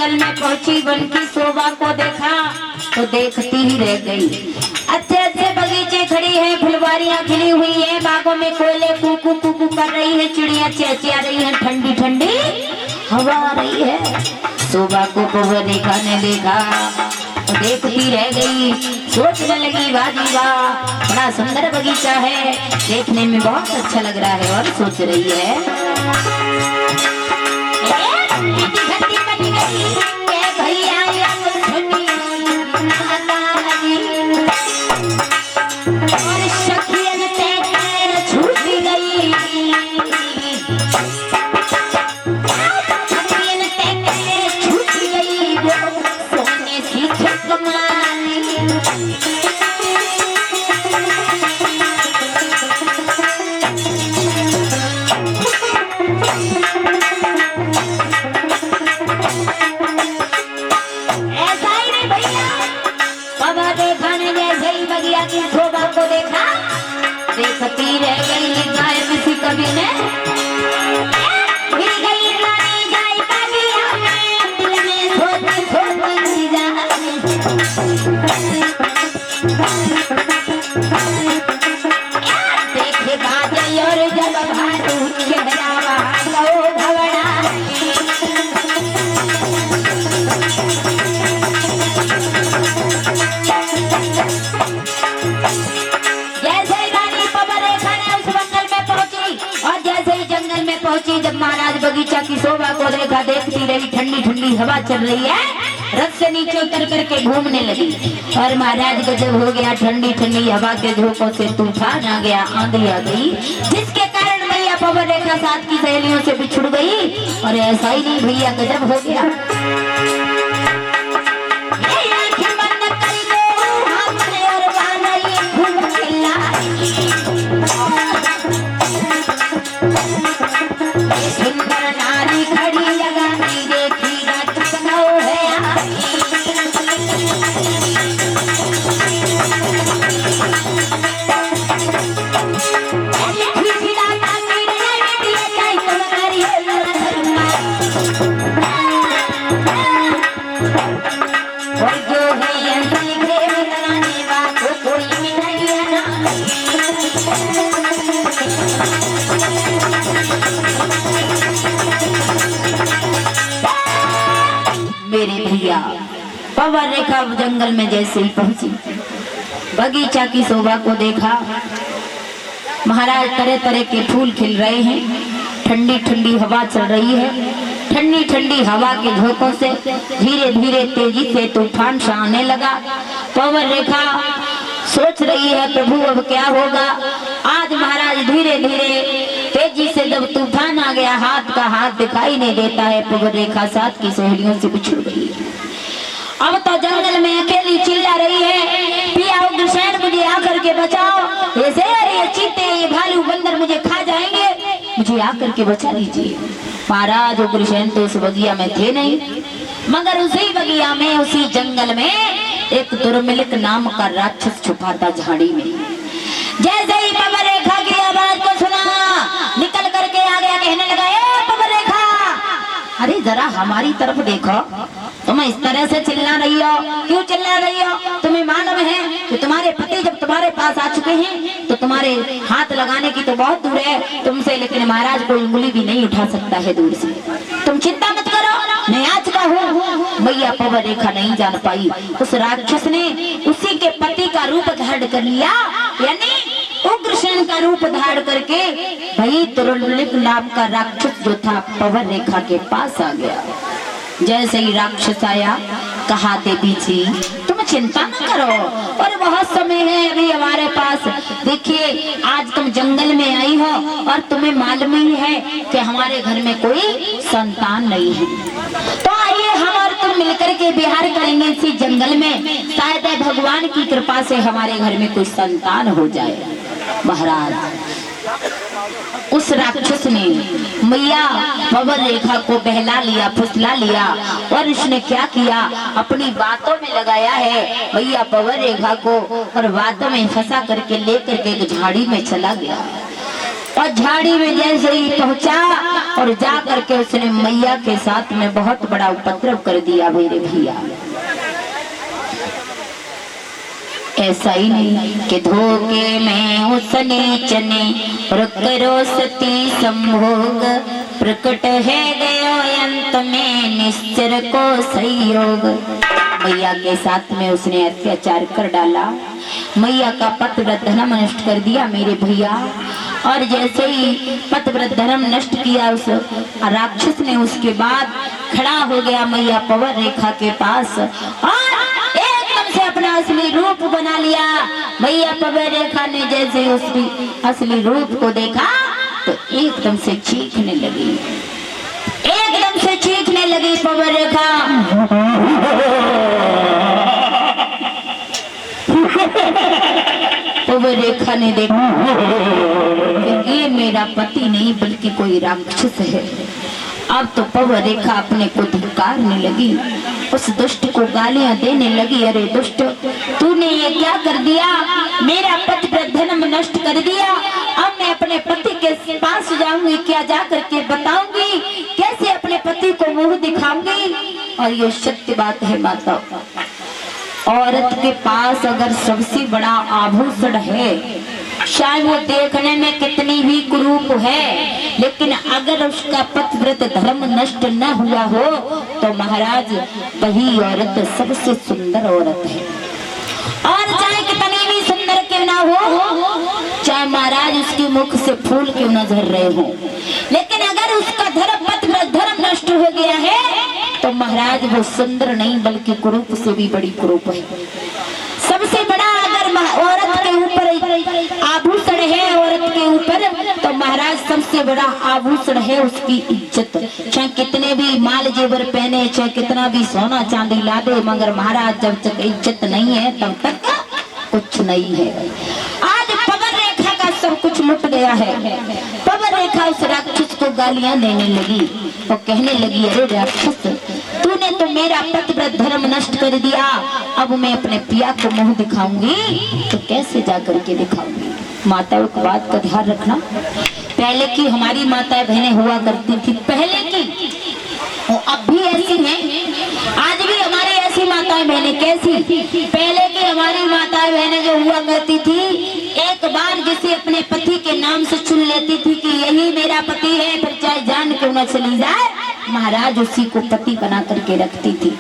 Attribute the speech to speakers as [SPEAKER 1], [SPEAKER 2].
[SPEAKER 1] जंगल में पहुंची, वन की शोभा को देखा तो देखती ही रह गई। अच्छे अच्छे बगीचे खड़ी है, फुलवारियां खिली हुई है, बागों में कोयले कुकू कुकू कर रही है, चिड़िया चहचहा रही है, ठंडी ठंडी हवा आ रही है। शोभा को पवरेखा ने देखा तो देखती रह गई, सोचने लगी वाह जी वाह, बड़ा सुंदर बगीचा है, देखने में बहुत अच्छा लग रहा है। और सोच रही है देखती रह गई, गाय किसी कभी ने देखे बाजे और जब भालू चेहरा भवड़ा पहुंची। जब महाराज बगीचा की शोभा को देखा, देखती रही, ठंडी ठंडी हवा चल रही है, रथ से नीचे उतर करके घूमने लगी। और महाराज गजब हो गया, ठंडी ठंडी हवा के झोंकों से तूफान आ गया, आंधी आ गई, जिसके कारण भैया पवनरेखा साथ की सहेलियों से बिछुड़ गई। और ऐसा ही नहीं भैया, गजब हो गया। मेरे भैया पवनरेखा जंगल में जैसे ही पहुंची, बगीचा की शोभा को देखा, महाराज तरह तरह के फूल खिल रहे हैं, ठंडी ठंडी हवा चल रही है, ठंडी ठंडी हवा के झोंकों से धीरे धीरे तेजी से तूफान सा आने लगा। पवनरेखा सोच रही है प्रभु अब क्या होगा। आज महाराज धीरे धीरे तेजी से जब तूफान आ गया, हाथ का हाथ दिखाई नहीं देता है, पवनरेखा साथ की सहेलियों से बिछुड़ गई। अब तो जंगल में अकेली चिल्ला रही है, पिया उग्रसेन मुझे आकर के बचाओ, ये शेर, ये चीते, ये भालू बंदर मुझे खा जाएंगे, मुझे आकर के बचा लीजिए। महाराज उग्रसेन तो उस बगिया में थे नहीं, मगर उसी बगिया में, उसी जंगल में एक दुर्मिलिक नाम का राक्षस छुपा था झाड़ी में। जैसे ही पवनरेखा की आवाज को सुना, निकल करके आ गया, कहने लगा, ए पवनरेखा, अरे जरा हमारी तरफ देखो, तुम इस तरह से चिल्ला रही हो, क्यों चिल्ला रही हो? तुम्हें मालूम है कि तुम्हारे पति जब तुम्हारे पास आ चुके हैं तो तुम्हारे हाथ लगाने की तो बहुत दूर है तुमसे, लेकिन महाराज कोई उंगली भी नहीं उठा सकता है दूर से। तुम चिंता मत करो, मैं आज का हूँ। मैया पवनरेखा नहीं जान पाई, उस राक्षस ने उसी के पति का रूप धारण कर लिया, यानी उग्रसेन का रूप धारण करके भाई दुर्मिलिक नाम का राक्षस जो था पवनरेखा के पास आ गया। जैसे ही राक्षस आया, कहा देवी जी तुम चिंता न करो, और बहुत समय है अभी हमारे पास। देखिए आज तुम जंगल में आई हो और तुम्हें मालूम ही है कि हमारे घर में कोई संतान नहीं है, तो आइए हम और तुम मिलकर के विहार करेंगे इसी जंगल में, शायद भगवान की कृपा से हमारे घर में कोई संतान हो जाए। महाराज उस राक्षस ने मैया पवनरेखा को बहला लिया, फुसला लिया, और उसने क्या किया, अपनी बातों में लगाया है मैया पवनरेखा को, और बातों में फंसा करके लेकर के एक झाड़ी में चला गया। और झाड़ी में जैसे ही पहुंचा और जा करके उसने मैया के साथ में बहुत बड़ा उपद्रव कर दिया मेरे भैया। ऐसा ही नहीं कि धोखे में उसने चने करो सती संभोग, प्रकट है गयो अंत में निश्चर को संयोग। मैया के साथ में उसने अत्याचार कर डाला, मैया का पतिव्रत धर्म नष्ट कर दिया मेरे भैया। और जैसे ही पतिव्रत धर्म नष्ट किया उस राक्षस ने, उसके बाद खड़ा हो गया मैया पवन रेखा के पास और एकदम से अपना असली रूप बना लिया। मैया पवन रेखा ने जैसे ही उसकी असली रूप को देखा तो एकदम से चीखने लगी, एकदम से चीखने लगी पवन रेखा। पवन रेखा ने देखा ये मेरा पति नहीं बल्कि कोई राक्षस है। अब तो पवन रेखा अपने को धिक्कारने लगी, उस दुष्ट को गालियां देने लगी, अरे दुष्ट तूने ये क्या कर दिया, मेरा पतिव्रत धर्म नष्ट कर दिया। अब मैं अपने पति के पास जाऊंगी, क्या जा करके बताऊंगी, कैसे अपने पति को मुंह दिखाऊंगी। और ये सत्य बात है माता, औरत के पास अगर सबसे बड़ा आभूषण है, चाहे वो देखने में कितनी भी कुरूप है, लेकिन अगर उसका पतिव्रत धर्म नष्ट न हुआ हो तो महाराज वही औरत सबसे सुंदर औरत है। और चाहे कितनी भी सुंदर क्यों ना हो, चाहे महाराज उसके मुख से फूल क्यों न झर रहे हो, लेकिन अगर उसका धर्म पतिव्रत धर्म नष्ट हो गया है तो महाराज वो सुंदर नहीं बल्कि कुरूप से भी बड़ी कुरूप है। सबसे बड़ा अगर औरत के ऊपर आभूषण है, औरत के ऊपर, तो महाराज सबसे बड़ा आभूषण है उसकी इज्जत। चाहे कितने भी माल जेवर पहने, चाहे कितना भी सोना चांदी ला दे, मगर महाराज जब तक इज्जत नहीं है तब तक कुछ नहीं है। आज पवन रेखा का सब कुछ लुट गया है। पवन रेखा उस राक्षस को गालियां देने लगी और कहने लगी, अरे राक्षस तूने तो मेरा पतिव्रत धर्म नष्ट कर दिया, अब मैं अपने पिया को मुंह दिखाऊंगी तो कैसे जा करके दिखाऊंगी। माताओं की बात का ध्यान रखना, पहले की हमारी माताएं बहनें हुआ करती थी, पहले की वो अब भी ऐसी हैं, आज भी हमारी ऐसी माताएं बहनें कैसी, पहले की हमारी माताएं बहनें जो हुआ करती थी, एक बार जिसे अपने पति के नाम से चुन लेती थी कि यही मेरा पति है, फिर चाहे जान क्यों न चली जाए, महाराज उसी को पति बना करके रखती थी।